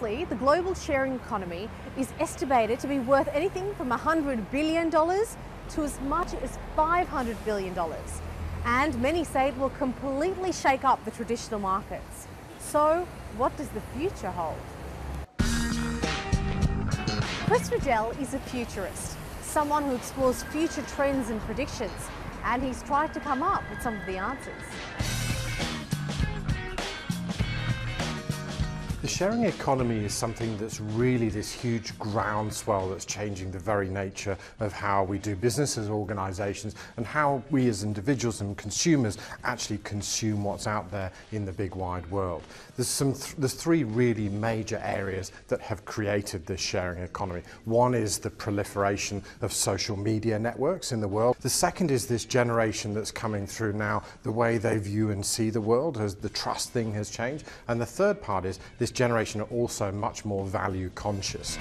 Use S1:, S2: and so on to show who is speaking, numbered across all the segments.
S1: The global sharing economy is estimated to be worth anything from $100 billion to as much as $500 billion. And many say it will completely shake up the traditional markets. So, what does the future hold? Chris Riddell is a futurist, someone who explores future trends and predictions, and he's tried to come up with some of the answers.
S2: The sharing economy is something that's really this huge groundswell that's changing the very nature of how we do business as organisations and how we as individuals and consumers actually consume what's out there in the big wide world. There's three really major areas that have created this sharing economy. One is the proliferation of social media networks in the world. The second is this generation that's coming through now, the way they view and see the world, as the trust thing has changed. And the third part is this generation are also much more value conscious.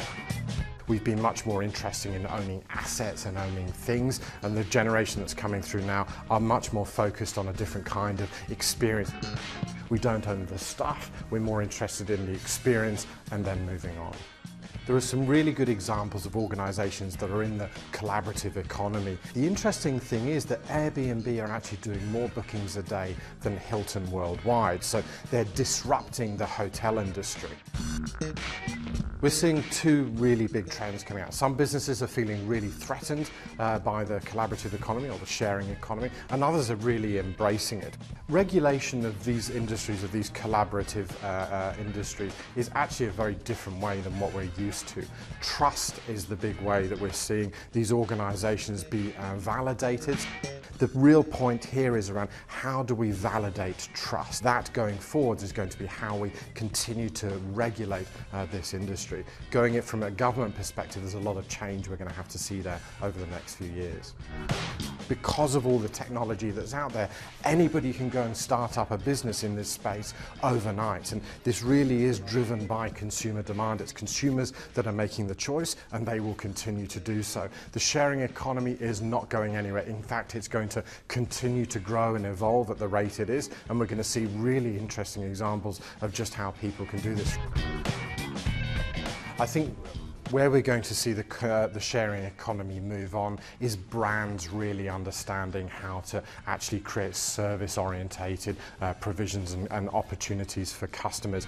S2: We've been much more interested in owning assets and owning things, and the generation that's coming through now are much more focused on a different kind of experience. We don't own the stuff, we're more interested in the experience and then moving on. There are some really good examples of organisations that are in the collaborative economy. The interesting thing is that Airbnb are actually doing more bookings a day than Hilton worldwide, so they're disrupting the hotel industry. We're seeing two really big trends coming out. Some businesses are feeling really threatened by the collaborative economy or the sharing economy, and others are really embracing it. Regulation of these industries, of these collaborative industries, is actually a very different way than what we're used to. Trust is the big way that we're seeing these organisations be validated. The real point here is around how do we validate trust. That going forwards is going to be how we continue to regulate this industry. Going it from a government perspective, there's a lot of change we're going to have to see there over the next few years. Because of all the technology that's out there, anybody can go and start up a business in this space overnight, and this really is driven by consumer demand. It's consumers that are making the choice, and they will continue to do so. The sharing economy is not going anywhere. In fact, it's going to continue to grow and evolve at the rate it is, and we're going to see really interesting examples of just how people can do this. I think where we're going to see the sharing economy move on is brands really understanding how to actually create service-orientated provisions and opportunities for customers.